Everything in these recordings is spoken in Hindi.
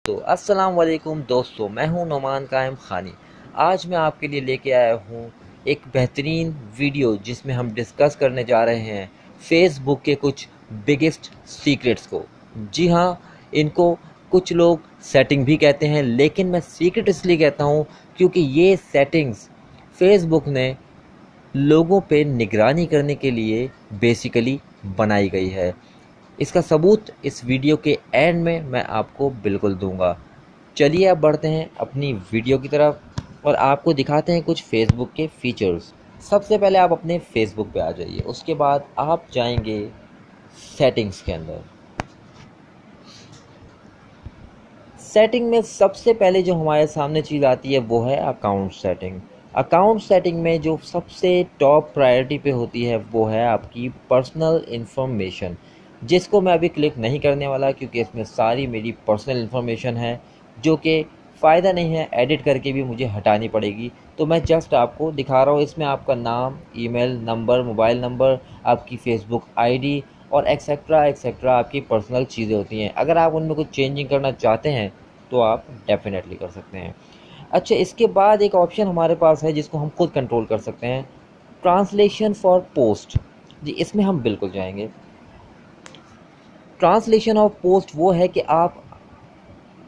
तो अस्सलाम वालेकुम दोस्तों, मैं हूं नोमान कायम खानी। आज मैं आपके लिए लेके आया हूं एक बेहतरीन वीडियो जिसमें हम डिस्कस करने जा रहे हैं फेसबुक के कुछ बिगेस्ट सीक्रेट्स को। जी हाँ, इनको कुछ लोग सेटिंग भी कहते हैं, लेकिन मैं सीक्रेट इसलिए कहता हूं क्योंकि ये सेटिंग्स फेसबुक ने लोगों पे निगरानी करने के लिए बेसिकली बनाई गई है। इसका सबूत इस वीडियो के एंड में मैं आपको बिल्कुल दूंगा। चलिए अब बढ़ते हैं अपनी वीडियो की तरफ और आपको दिखाते हैं कुछ फेसबुक के फीचर्स। सबसे पहले आप अपने फेसबुक पे आ जाइए, उसके बाद आप जाएंगे सेटिंग्स के अंदर। सेटिंग में सबसे पहले जो हमारे सामने चीज़ आती है वो है अकाउंट सेटिंग। अकाउंट सेटिंग में जो सबसे टॉप प्रायोरिटी पे होती है वो है आपकी पर्सनल इन्फॉर्मेशन, जिसको मैं अभी क्लिक नहीं करने वाला क्योंकि इसमें सारी मेरी पर्सनल इन्फॉर्मेशन है जो कि फ़ायदा नहीं है, एडिट करके भी मुझे हटानी पड़ेगी। तो मैं जस्ट आपको दिखा रहा हूँ। इसमें आपका नाम, ईमेल नंबर, मोबाइल नंबर, आपकी फ़ेसबुक आईडी और एक्सेट्रा एक्सेट्रा आपकी पर्सनल चीज़ें होती हैं। अगर आप उनमें कुछ चेंजिंग करना चाहते हैं तो आप डेफिनेटली कर सकते हैं। अच्छा, इसके बाद एक ऑप्शन हमारे पास है जिसको हम खुद कंट्रोल कर सकते हैं, ट्रांसलेशन फॉर पोस्ट। जी, इसमें हम बिल्कुल जाएंगे। ट्रांसलेशन ऑफ पोस्ट वो है कि आप,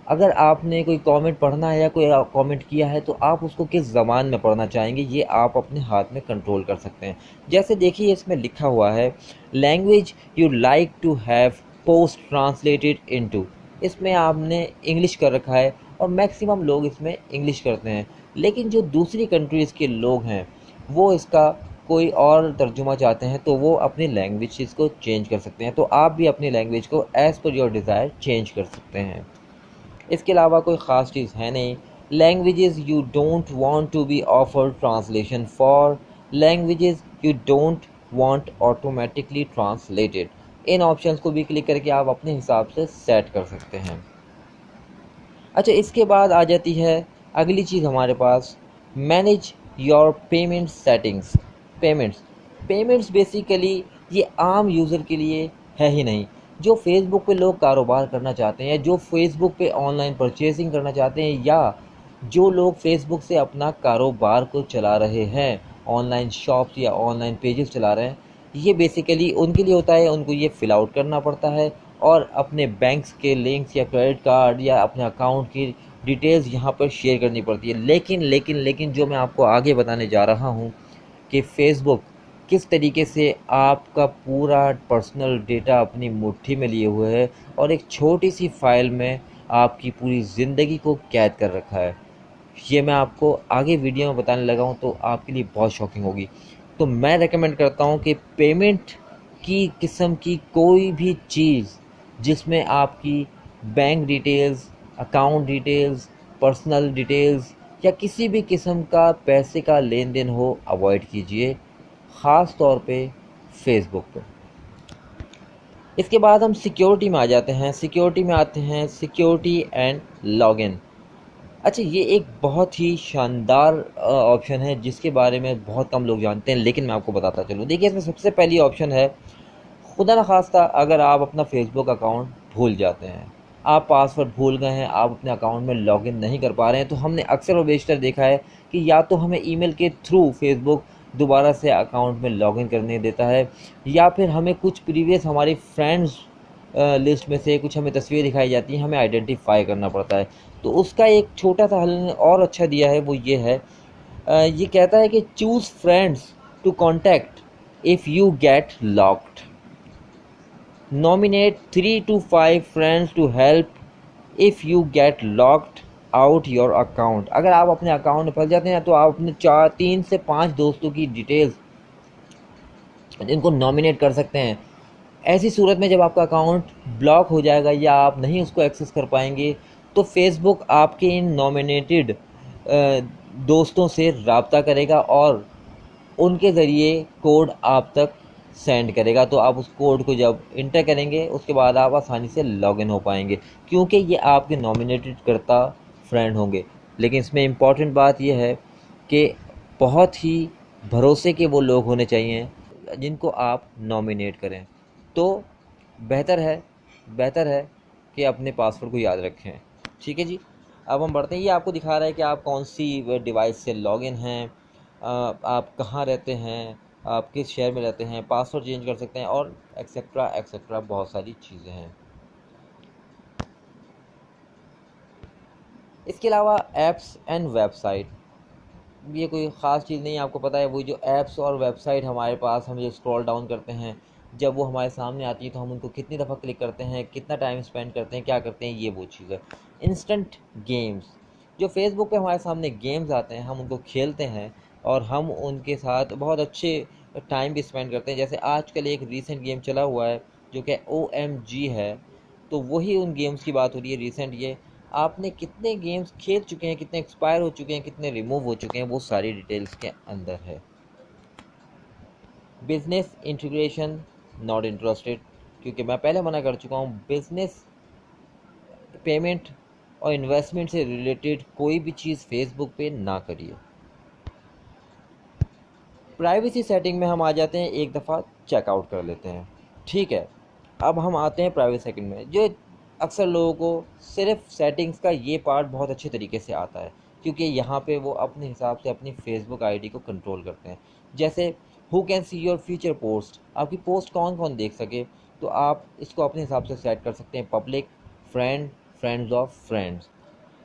अगर आपने कोई कमेंट पढ़ना है या कोई कमेंट किया है तो आप उसको किस ज़बान में पढ़ना चाहेंगे, ये आप अपने हाथ में कंट्रोल कर सकते हैं। जैसे देखिए, इसमें लिखा हुआ है language you like to have post translated into. इसमें आपने इंग्लिश कर रखा है और मैक्सिमम लोग इसमें इंग्लिश करते हैं, लेकिन जो दूसरी कंट्रीज़ के लोग हैं वो इसका कोई और तर्जुमा चाहते हैं तो वो अपनी लैंग्वेज इसको चेंज कर सकते हैं। तो आप भी अपनी लैंग्वेज को as per your desire change कर सकते हैं। इसके अलावा कोई ख़ास चीज़ है नहीं। Languages you don't want to be offered translation for, languages you don't want automatically translated. इन ऑप्शंस को भी क्लिक करके आप अपने हिसाब से सेट कर सकते हैं। अच्छा, इसके बाद आ जाती है अगली चीज़ हमारे पास, manage your payment settings. Payments payments basically ये आम यूज़र के लिए है ही नहीं। जो फेसबुक पे लोग कारोबार करना चाहते हैं, जो फेसबुक पे ऑनलाइन परचेजिंग करना चाहते हैं, या जो लोग फेसबुक से अपना कारोबार को चला रहे हैं, ऑनलाइन शॉप्स या ऑनलाइन पेजेस चला रहे हैं, ये बेसिकली उनके लिए होता है। उनको ये फिल आउट करना पड़ता है और अपने बैंक्स के लिंक्स या क्रेडिट कार्ड या अपने अकाउंट की डिटेल्स यहाँ पर शेयर करनी पड़ती है। लेकिन जो मैं आपको आगे बताने जा रहा हूँ कि फेसबुक किस तरीके से आपका पूरा पर्सनल डेटा अपनी मुट्ठी में लिए हुए है और एक छोटी सी फाइल में आपकी पूरी ज़िंदगी को कैद कर रखा है, ये मैं आपको आगे वीडियो में बताने लगा हूँ तो आपके लिए बहुत शॉकिंग होगी। तो मैं रेकमेंड करता हूँ कि पेमेंट की किस्म की कोई भी चीज़ जिसमें आपकी bank details, account details, personal details या किसी भी किस्म का पैसे का लेन देन हो, अवॉइड कीजिए, ख़ास तौर पे फेसबुक पे। इसके बाद हम सिक्योरिटी में आ जाते हैं। सिक्योरिटी में आते हैं सिक्योरिटी एंड लॉगिन। अच्छा, ये एक बहुत ही शानदार ऑप्शन है जिसके बारे में बहुत कम लोग जानते हैं, लेकिन मैं आपको बताता चलूँ। देखिए, इसमें सबसे पहली ऑप्शन है, खुदा न खास्ता अगर आप अपना फेसबुक अकाउंट भूल जाते हैं, आप पासवर्ड भूल गए हैं, आप अपने अकाउंट में लॉगिन नहीं कर पा रहे हैं, तो हमने अक्सर और बेशतर देखा है कि या तो हमें ईमेल के थ्रू फेसबुक दोबारा से अकाउंट में लॉगिन करने देता है, या फिर हमें कुछ प्रीवियस हमारी फ्रेंड्स लिस्ट में से कुछ हमें तस्वीर दिखाई जाती है, हमें आइडेंटिफाई करना पड़ता है। तो उसका एक छोटा सा हल और अच्छा दिया है, वो ये है, ये कहता है कि choose friends to contact if you get locked, nominate 3 to 5 friends to help if you get locked out your account. अगर आप अपने अकाउंट में फंस जाते हैं तो आप अपने 3 से 5 दोस्तों की डिटेल्स इनको नॉमिनेट कर सकते हैं। ऐसी सूरत में जब आपका अकाउंट ब्लॉक हो जाएगा या आप नहीं उसको एक्सेस कर पाएंगे तो फेसबुक आपके इन नॉमिनेटेड दोस्तों से रब्ता करेगा और उनके ज़रिए कोड आप तक सेंड करेगा। तो आप उस कोड को जब इंटर करेंगे उसके बाद आप आसानी से लॉगिन हो पाएंगे, क्योंकि ये आपके नॉमिनेटेड करता फ्रेंड होंगे। लेकिन इसमें इम्पॉर्टेंट बात यह है कि बहुत ही भरोसे के वो लोग होने चाहिए जिनको आप नॉमिनेट करें। तो बेहतर है बेहतर है कि अपने पासवर्ड को याद रखें। ठीक है जी। अब हम बढ़ते हैं, ये आपको दिखा रहा है कि आप कौन सी डिवाइस से लॉगिन हैं, आप कहाँ रहते हैं, आप किस शहर में रहते हैं, पासवर्ड चेंज कर सकते हैं और एक्सेट्रा एक्सेट्रा बहुत सारी चीज़ें हैं। इसके अलावा ऐप्स एंड वेबसाइट, ये कोई ख़ास चीज़ नहीं है, आपको पता है वही जो ऐप्स और वेबसाइट हमारे पास, हम जो स्क्रॉल डाउन करते हैं, जब वो हमारे सामने आती है तो हम उनको कितनी दफ़ा क्लिक करते हैं, कितना टाइम स्पेंड करते हैं, क्या करते हैं, ये वो चीज़ है। इंस्टेंट गेम्स, जो फेसबुक पे हमारे सामने गेम्स आते हैं हम उनको खेलते हैं और हम उनके साथ बहुत अच्छे टाइम भी स्पेंड करते हैं। जैसे आजकल एक रीसेंट गेम चला हुआ है जो कि OMG है, तो वही उन गेम्स की बात हो रही है रिसेंट। ये आपने कितने गेम्स खेल चुके हैं, कितने एक्सपायर हो चुके हैं, कितने रिमूव हो चुके हैं, वो सारी डिटेल्स के अंदर है। बिजनेस इंटीग्रेशन, नॉट इंटरेस्टेड, क्योंकि मैं पहले मना कर चुका हूँ, बिजनेस पेमेंट और इन्वेस्टमेंट से रिलेटेड कोई भी चीज़ फेसबुक पे ना करिए। प्राइवेसी सेटिंग में हम आ जाते हैं, एक दफ़ा चेकआउट कर लेते हैं। ठीक है, अब हम आते हैं प्राइवेसी सेटिंग में। जो अक्सर लोगों को सिर्फ सेटिंग्स का ये पार्ट बहुत अच्छे तरीके से आता है, क्योंकि यहाँ पे वो अपने हिसाब से अपनी फेसबुक आईडी को कंट्रोल करते हैं। जैसे who can see your future post, आपकी पोस्ट कौन कौन देख सके, तो आप इसको अपने हिसाब से सेट कर सकते हैं। Public, friend, friends of friends.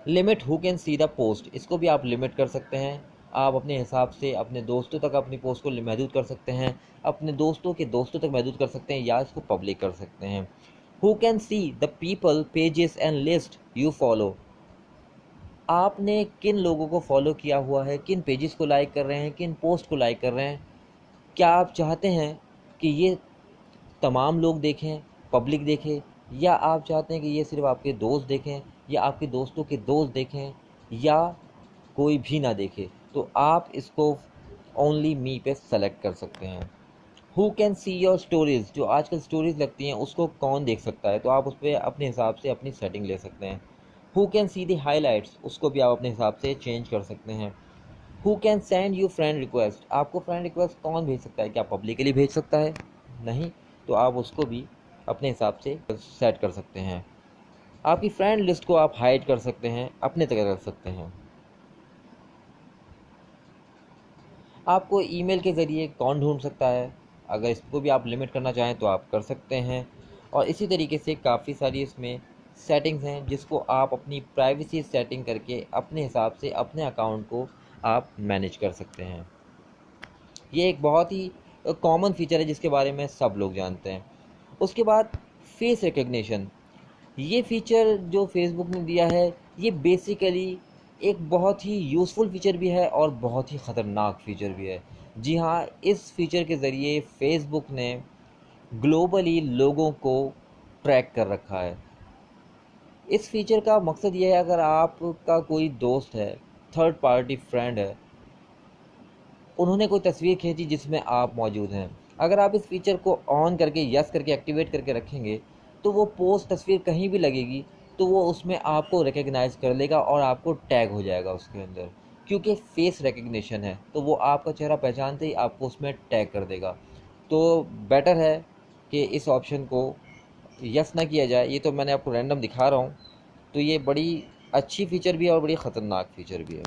Limit who can see the post, इसको भी आप लिमिट कर सकते हैं। आप अपने हिसाब से अपने दोस्तों तक अपनी पोस्ट को महदूद कर सकते हैं, अपने दोस्तों के दोस्तों तक महदूद कर सकते हैं, या इसको पब्लिक कर सकते हैं। Who can see the people, pages and list you follow, आपने किन लोगों को फॉलो किया हुआ है, किन पेजेस को लाइक कर रहे हैं, किन पोस्ट को लाइक कर रहे हैं। क्या आप चाहते हैं कि ये तमाम लोग देखें, पब्लिक देखें, या आप चाहते हैं कि ये सिर्फ आपके दोस्त देखें, या आपके दोस्तों के दोस्त देखें, या कोई भी ना देखे, तो आप इसको ओनली मी पे सेलेक्ट कर सकते हैं। Who can see your stories, जो आजकल स्टोरीज लगती हैं उसको कौन देख सकता है, तो आप उस पर अपने हिसाब से अपनी सेटिंग ले सकते हैं। Who can see the highlights, उसको भी आप अपने हिसाब से चेंज कर सकते हैं। Who can send you friend request, आपको फ्रेंड रिक्वेस्ट कौन भेज सकता है, क्या पब्लिकली भेज सकता है, नहीं, तो आप उसको भी अपने हिसाब से सेट कर सकते हैं। आपकी फ्रेंड लिस्ट को आप हाइड कर सकते हैं, अपने तक रख सकते हैं। आपको ईमेल के ज़रिए कौन ढूंढ सकता है, अगर इसको भी आप लिमिट करना चाहें तो आप कर सकते हैं। और इसी तरीके से काफ़ी सारी इसमें सेटिंग्स हैं जिसको आप अपनी प्राइवेसी सेटिंग करके अपने हिसाब से अपने अकाउंट को आप मैनेज कर सकते हैं। ये एक बहुत ही कॉमन फीचर है जिसके बारे में सब लोग जानते हैं। उसके बाद फेस रिकग्निशन, ये फीचर जो फेसबुक ने दिया है, ये बेसिकली एक बहुत ही यूज़फुल फीचर भी है और बहुत ही ख़तरनाक फीचर भी है। जी हाँ, इस फीचर के ज़रिए फेसबुक ने ग्लोबली लोगों को ट्रैक कर रखा है। इस फीचर का मकसद ये है, अगर आपका कोई दोस्त है, थर्ड पार्टी फ्रेंड है, उन्होंने कोई तस्वीर खींची जिसमें आप मौजूद हैं, अगर आप इस फीचर को ऑन करके यस करके एक्टिवेट करके रखेंगे, तो वो पोस्ट तस्वीर कहीं भी लगेगी तो वो उसमें आपको रिकग्नाइज कर लेगा और आपको टैग हो जाएगा उसके अंदर, क्योंकि फेस रिकग्निशन है तो वो आपका चेहरा पहचानते ही आपको उसमें टैग कर देगा। तो बेटर है कि इस ऑप्शन को यस ना किया जाए। ये तो मैंने आपको रैंडम दिखा रहा हूँ, तो ये बड़ी अच्छी फ़ीचर भी है और बड़ी ख़तरनाक फ़ीचर भी है।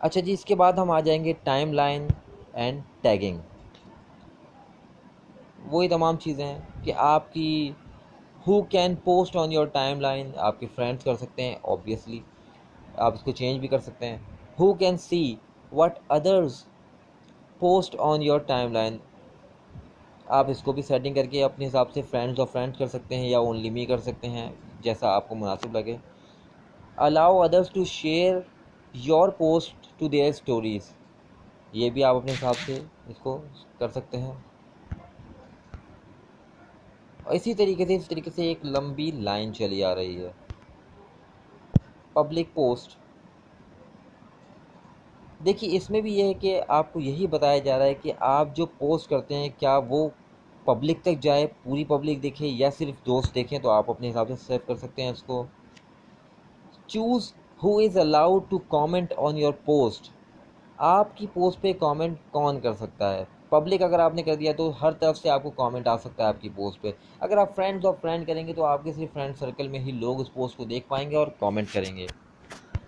अच्छा जी, इसके बाद हम आ जाएंगे टाइम लाइन एंड टैगिंग। वही तमाम चीज़ें हैं कि आपकी who can post on your time line, आपके फ्रेंड्स कर सकते हैं ऑब्वियसली, आप इसको चेंज भी कर सकते हैं। Who can see what others post on your time line, आप इसको भी सेटिंग करके अपने हिसाब से फ्रेंड्स और फ्रेंड्स कर सकते हैं या ओनली मी कर सकते हैं, जैसा आपको मुनासिब लगे। Allow others to share your post to their stories, ये भी आप अपने हिसाब से इसको कर सकते हैं। और इस तरीके से एक लंबी लाइन चली आ रही है। पब्लिक पोस्ट, देखिए इसमें भी ये है कि आपको यही बताया जा रहा है कि आप जो पोस्ट करते हैं क्या वो पब्लिक तक जाए, पूरी पब्लिक देखे या सिर्फ दोस्त देखें, तो आप अपने हिसाब से सेव कर सकते हैं इसको। Choose who is allowed to comment on your post, आपकी पोस्ट पे कमेंट कौन कर सकता है, पब्लिक अगर आपने कर दिया तो हर तरफ से आपको कमेंट आ सकता है आपकी पोस्ट पे। अगर आप फ्रेंड्स ऑफ फ्रेंड करेंगे तो आपके सिर्फ फ्रेंड सर्कल में ही लोग उस पोस्ट को देख पाएंगे और कमेंट करेंगे।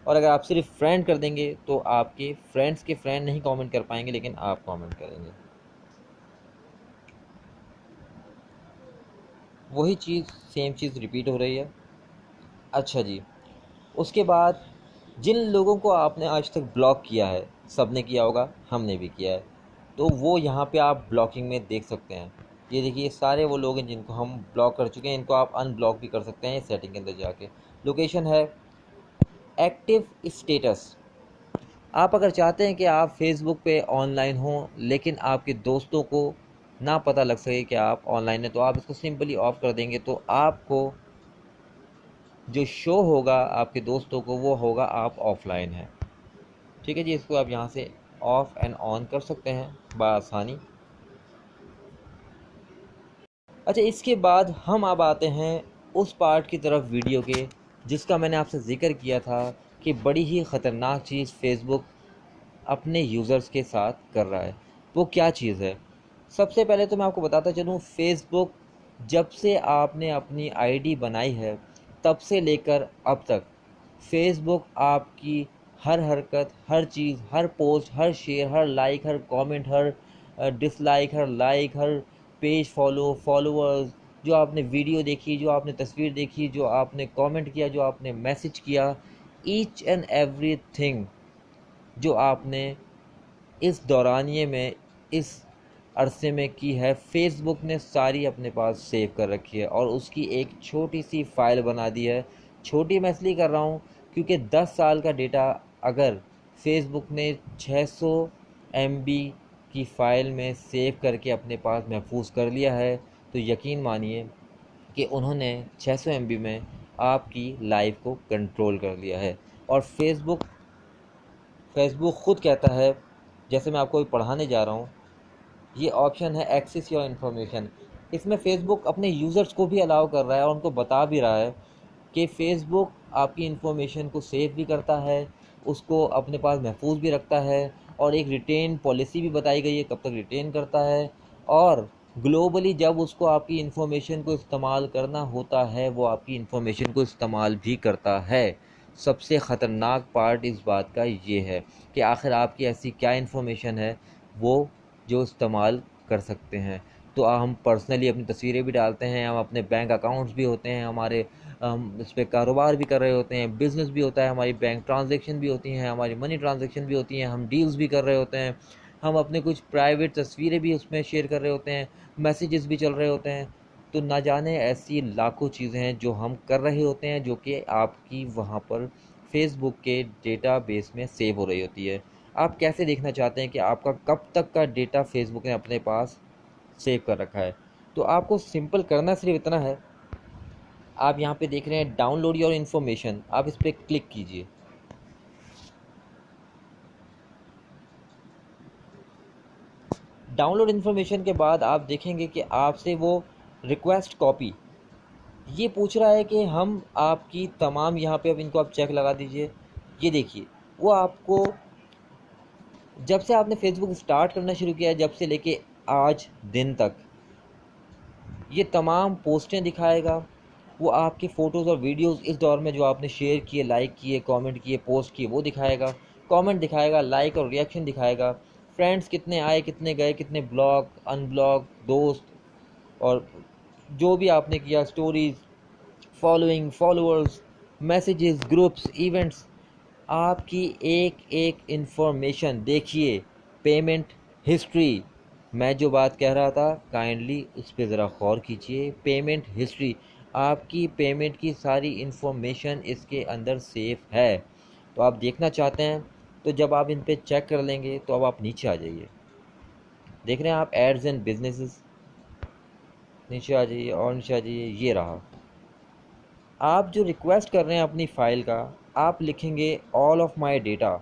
और अगर आप सिर्फ फ्रेंड कर देंगे तो आपके फ्रेंड्स के फ्रेंड नहीं कमेंट कर पाएंगे, लेकिन आप कमेंट करेंगे। वही चीज़, सेम चीज़ रिपीट हो रही है। अच्छा जी, उसके बाद जिन लोगों को आपने आज तक ब्लॉक किया है, सबने किया होगा, हमने भी किया है, तो वो यहाँ पे आप ब्लॉकिंग में देख सकते हैं। ये देखिए, सारे वो लोग हैं जिनको हम ब्लॉक कर चुके हैं, इनको आप अनब्लॉक भी कर सकते हैं सेटिंग के अंदर जाके। लोकेशन है एक्टिव स्टेटस। आप अगर चाहते हैं कि आप फेसबुक पे ऑनलाइन हों लेकिन आपके दोस्तों को ना पता लग सके कि आप ऑनलाइन हैं, तो आप इसको सिंपली ऑफ कर देंगे तो आपको जो शो होगा आपके दोस्तों को वो होगा आप ऑफलाइन हैं। ठीक है जी, इसको आप यहाँ से ऑफ एंड ऑन कर सकते हैं बआसानी। अच्छा, इसके बाद हम अब आते हैं उस पार्ट की तरफ वीडियो के जिसका मैंने आपसे ज़िक्र किया था कि बड़ी ही ख़तरनाक चीज़ फेसबुक अपने यूज़र्स के साथ कर रहा है। वो क्या चीज़ है? सबसे पहले तो मैं आपको बताता चलूँ, फेसबुक जब से आपने अपनी आईडी बनाई है तब से लेकर अब तक फेसबुक आपकी हर हरकत, हर चीज़, हर पोस्ट, हर शेयर, हर लाइक, हर कमेंट, हर डिसलाइक, हर लाइक, हर पेज फॉलो, फॉलोअर्स, जो आपने वीडियो देखी, जो आपने तस्वीर देखी, जो आपने कमेंट किया, जो आपने मैसेज किया, ईच एंड एवरीथिंग जो आपने इस दौरानिए में, इस अरसे में की है, फेसबुक ने सारी अपने पास सेव कर रखी है और उसकी एक छोटी सी फ़ाइल बना दी है। छोटी मैं इसलिए कर रहा हूँ क्योंकि 10 साल का डेटा अगर फेसबुक ने 600 MB की फ़ाइल में सेव करके अपने पास महफूज कर लिया है, तो यकीन मानिए कि उन्होंने 600 MB में आपकी लाइफ को कंट्रोल कर लिया है। और फेसबुक खुद कहता है, जैसे मैं आपको अभी पढ़ाने जा रहा हूँ, ये ऑप्शन है एक्सेस योर इन्फॉर्मेशन। इसमें फेसबुक अपने यूज़र्स को भी अलाउ कर रहा है और उनको बता भी रहा है कि फेसबुक आपकी इन्फॉर्मेशन को सेव भी करता है, उसको अपने पास महफूज भी रखता है, और एक रिटेन पॉलिसी भी बताई गई है कब तक रिटेन करता है। और ग्लोबली जब उसको आपकी इन्फॉर्मेशन को इस्तेमाल करना होता है वो आपकी इन्फॉर्मेशन को इस्तेमाल भी करता है। सबसे ख़तरनाक पार्ट इस बात का ये है कि आखिर आपकी ऐसी क्या इन्फॉर्मेशन है वो जो इस्तेमाल कर सकते हैं। तो हम पर्सनली अपनी तस्वीरें भी डालते हैं, हम अपने बैंक अकाउंट्स भी होते हैं हमारे, हम इस पर कारोबार भी कर रहे होते हैं, बिज़नेस भी होता है, हमारी बैंक ट्रांजैक्शन भी होती हैं, हमारी मनी ट्रांजैक्शन भी होती हैं, हम डील्स भी कर रहे होते हैं, हम अपने कुछ प्राइवेट तस्वीरें भी उसमें शेयर कर रहे होते हैं, मैसेजेस भी चल रहे होते हैं। तो ना जाने ऐसी लाखों चीज़ें हैं जो हम कर रहे होते हैं जो कि आपकी वहाँ पर फेसबुक के डेटाबेस में सेव हो रही होती है। आप कैसे देखना चाहते हैं कि आपका कब तक का डेटा फेसबुक ने अपने पास सेव कर रखा है? तो आपको सिंपल करना सिर्फ इतना है, आप यहाँ पे देख रहे हैं डाउनलोड योर इन्फॉर्मेशन, आप इस पर क्लिक कीजिए। डाउनलोड इन्फॉर्मेशन के बाद आप देखेंगे कि आपसे वो रिक्वेस्ट कॉपी ये पूछ रहा है कि हम आपकी तमाम, यहाँ पे अब इनको आप चेक लगा दीजिए। ये देखिए, वो आपको जब से आपने फेसबुक स्टार्ट करना शुरू किया है, जब से लेके आज दिन तक ये तमाम पोस्टें दिखाएगा। वो आपके फ़ोटोज़ और वीडियोज़ इस दौर में जो आपने शेयर किए, लाइक किए, कमेंट किए, पोस्ट किए वो दिखाएगा। कमेंट दिखाएगा, लाइक और रिएक्शन दिखाएगा, फ्रेंड्स कितने आए, कितने गए, कितने ब्लॉक, अनब्लॉक, दोस्त, और जो भी आपने किया, stories, following, followers, messages, groups, events, आपकी एक एक इन्फॉर्मेशन देखिए। पेमेंट हिस्ट्री, मैं जो बात कह रहा था काइंडली उस पर ज़रा गौर कीजिए। पेमेंट हिस्ट्री, आपकी पेमेंट की सारी इन्फॉर्मेशन इसके अंदर सेफ है। तो आप देखना चाहते हैं तो जब आप इन पे चेक कर लेंगे तो अब आप नीचे आ जाइए। देख रहे हैं आप एड्स एंड बिजनेसेस, नीचे आ जाइए और नीचे आ जाइए। ये रहा, आप जो रिक्वेस्ट कर रहे हैं अपनी फ़ाइल का, आप लिखेंगे all of my data,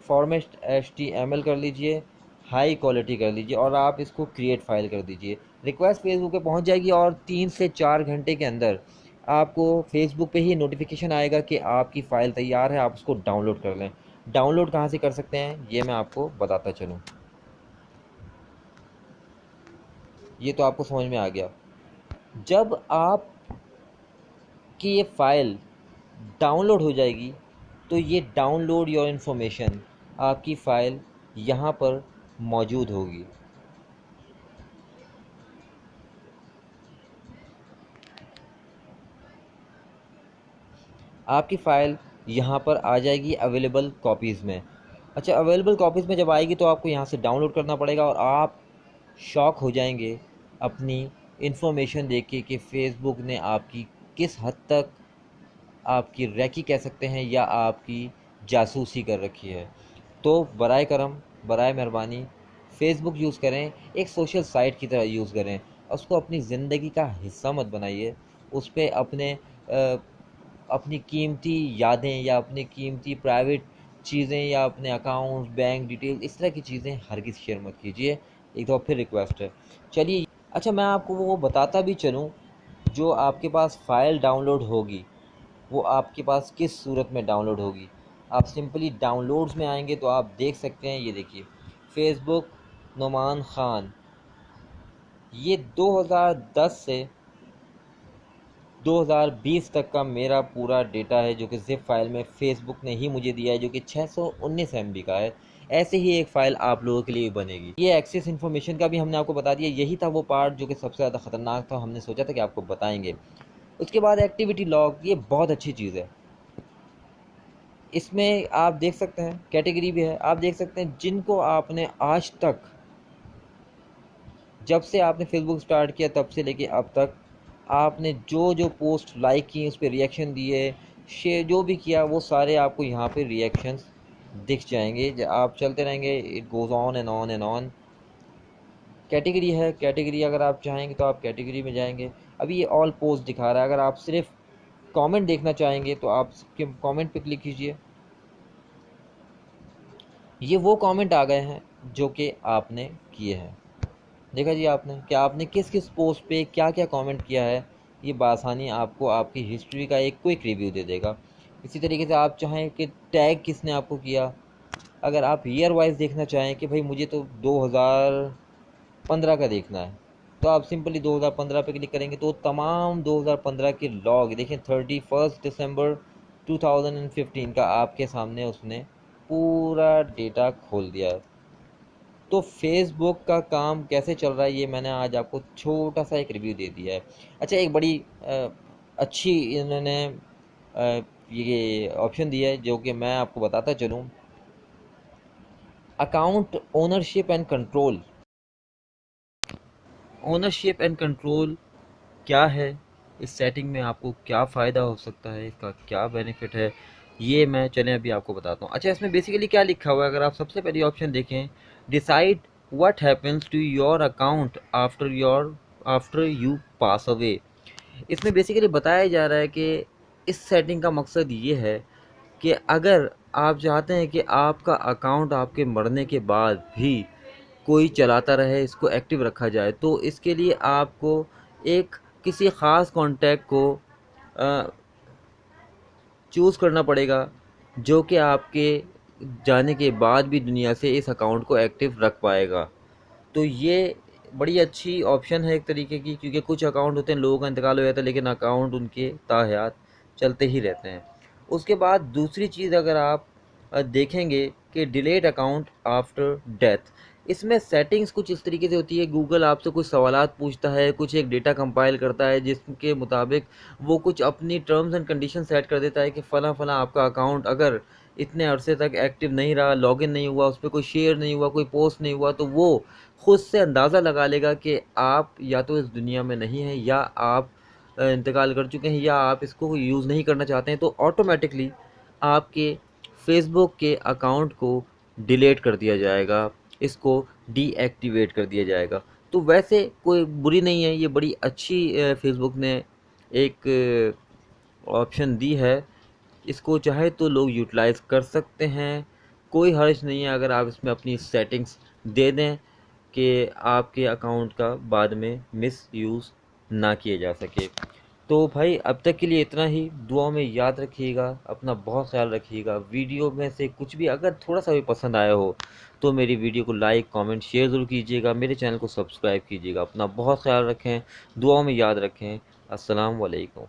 format HTML कर लीजिए, हाई क्वालिटी कर लीजिए और आप इसको क्रिएट फ़ाइल कर दीजिए। रिक्वेस्ट फेसबुक पे पहुंच जाएगी और 3 से 4 घंटे के अंदर आपको फेसबुक पे ही नोटिफिकेशन आएगा कि आपकी फ़ाइल तैयार है, आप उसको डाउनलोड कर लें। डाउनलोड कहाँ से कर सकते हैं ये मैं आपको बताता चलूँ। ये तो आपको समझ में आ गया। जब आप की ये फ़ाइल डाउनलोड हो जाएगी तो ये डाउनलोड योर इन्फॉर्मेशन, आपकी फ़ाइल यहाँ पर मौजूद होगी। आपकी फ़ाइल यहाँ पर आ जाएगी अवेलेबल कॉपीज़ में। अच्छा, अवेलेबल कॉपीज़ में जब आएगी तो आपको यहाँ से डाउनलोड करना पड़ेगा और आप शॉक हो जाएंगे अपनी इन्फॉर्मेशन देख के कि फ़ेसबुक ने आपकी किस हद तक आपकी रैकी कह सकते हैं या आपकी जासूसी कर रखी है। तो बराए करम, बराए मेहरबानी फ़ेसबुक यूज़ करें, एक सोशल साइट की तरह यूज़ करें। उसको अपनी ज़िंदगी का हिस्सा मत बनाइए। उस पे अपनी कीमती यादें या अपनी कीमती प्राइवेट चीज़ें या अपने अकाउंट, बैंक डिटेल, इस तरह की चीज़ें हरगिज़ शेयर मत कीजिए। एक दफ़ा फिर रिक्वेस्ट है। चलिए, अच्छा, मैं आपको वो बताता भी चलूँ, जो आपके पास फ़ाइल डाउनलोड होगी वो आपके पास किस सूरत में डाउनलोड होगी। आप सिंपली डाउनलोड्स में आएंगे तो आप देख सकते हैं, ये देखिए, फ़ेसबुक नुमान ख़ान, ये 2010 से 2020 तक का मेरा पूरा डेटा है जो कि ज़िप फाइल में फ़ेसबुक ने ही मुझे दिया है, जो कि 619 MB का है। ऐसे ही एक फ़ाइल आप लोगों के लिए बनेगी। ये एक्सेस इन्फॉर्मेशन का भी हमने आपको बता दिया। यही था वो पार्ट जो कि सबसे ज़्यादा ख़तरनाक था, हमने सोचा था कि आपको बताएंगे। उसके बाद एक्टिविटी लॉग, ये बहुत अच्छी चीज़ है। इसमें आप देख सकते हैं कैटेगरी भी है। आप देख सकते हैं जिनको आपने आज तक, जब से आपने फेसबुक स्टार्ट किया तब से लेके अब तक, आपने जो जो पोस्ट लाइक की, उस पर रिएक्शन दिए, शेयर जो भी किया, वो सारे आपको यहाँ पे रिएक्शंस दिख जाएंगे। आप चलते रहेंगे, it goes on and on and on. Category है, कैटेगरी अगर आप चाहेंगे तो आप कैटेगरी में जाएंगे। अभी ये ऑल पोस्ट दिखा रहा है। अगर आप सिर्फ कमेंट देखना चाहेंगे तो आप कमेंट पे क्लिक कीजिए। ये वो कमेंट आ गए हैं जो कि आपने किए हैं। देखा जी आपने, क्या आपने किस किस पोस्ट पे क्या क्या कमेंट किया है। ये बासानी आपको आपकी हिस्ट्री का एक क्विक रिव्यू दे देगा। इसी तरीके से आप चाहें कि टैग किसने आपको किया, अगर आप ईयर वाइज देखना चाहें कि भाई मुझे तो 2015 का देखना है, तो आप सिंपली 2015 पे क्लिक करेंगे तो तमाम 2015 के लॉग देखें। 31 दिसंबर 2015 का आपके सामने उसने पूरा डेटा खोल दिया है। तो फेसबुक का काम कैसे चल रहा है ये मैंने आज आपको छोटा सा एक रिव्यू दे दिया है। अच्छा, एक बड़ी अच्छी इन्होंने ये ऑप्शन दिया है जो कि मैं आपको बताता चलूँ। Account ownership and control. Ownership and control क्या है, इस सेटिंग में आपको क्या फ़ायदा हो सकता है, इसका क्या बेनिफिट है, ये मैं चलें अभी आपको बताता हूँ। अच्छा, इसमें बेसिकली क्या लिखा हुआ है, अगर आप सबसे पहली ऑप्शन देखें, decide what happens to your account after you pass away. इसमें बेसिकली बताया जा रहा है कि इस सेटिंग का मकसद ये है कि अगर आप चाहते हैं कि आपका अकाउंट आपके मरने के बाद भी कोई चलाता रहे, इसको एक्टिव रखा जाए, तो इसके लिए आपको एक किसी ख़ास कॉन्टैक्ट को चूज़ करना पड़ेगा जो कि आपके जाने के बाद भी दुनिया से इस अकाउंट को एक्टिव रख पाएगा। तो ये बड़ी अच्छी ऑप्शन है एक तरीके की, क्योंकि कुछ अकाउंट होते हैं लोगों का इंतकाल हो जाता है लेकिन अकाउंट उनके ताहयात चलते ही रहते हैं। उसके बाद दूसरी चीज़ अगर आप देखेंगे कि डिलीट अकाउंट आफ्टर डेथ, इसमें सेटिंग्स कुछ इस तरीके से होती है। गूगल आपसे कुछ सवालात पूछता है, कुछ एक डेटा कंपाइल करता है जिसके मुताबिक वो कुछ अपनी टर्म्स एंड कंडीशन सेट कर देता है कि फ़लाँ फ़लाँ आपका अकाउंट अगर इतने अरसे तक एक्टिव नहीं रहा, लॉगिन नहीं हुआ, उस पर कोई शेयर नहीं हुआ, कोई पोस्ट नहीं हुआ, तो वो खुद से अंदाज़ा लगा लेगा कि आप या तो इस दुनिया में नहीं हैं या आप इंतकाल कर चुके हैं या आप इसको यूज़ नहीं करना चाहते हैं। तो ऑटोमेटिकली आपके फेसबुक के अकाउंट को डिलीट कर दिया जाएगा, इसको डीएक्टिवेट कर दिया जाएगा। तो वैसे कोई बुरी नहीं है, ये बड़ी अच्छी फेसबुक ने एक ऑप्शन दी है। इसको चाहे तो लोग यूटिलाइज़ कर सकते हैं, कोई हर्ज नहीं है अगर आप इसमें अपनी सेटिंग्स दे दें कि आपके अकाउंट का बाद में मिस यूज़ ना किया जा सके। तो भाई अब तक के लिए इतना ही। दुआ में याद रखिएगा, अपना बहुत ख्याल रखिएगा। वीडियो में से कुछ भी अगर थोड़ा सा भी पसंद आया हो तो मेरी वीडियो को लाइक कमेंट शेयर ज़रूर कीजिएगा, मेरे चैनल को सब्सक्राइब कीजिएगा। अपना बहुत ख्याल रखें, दुआ में याद रखें। अस्सलाम वालेकुम।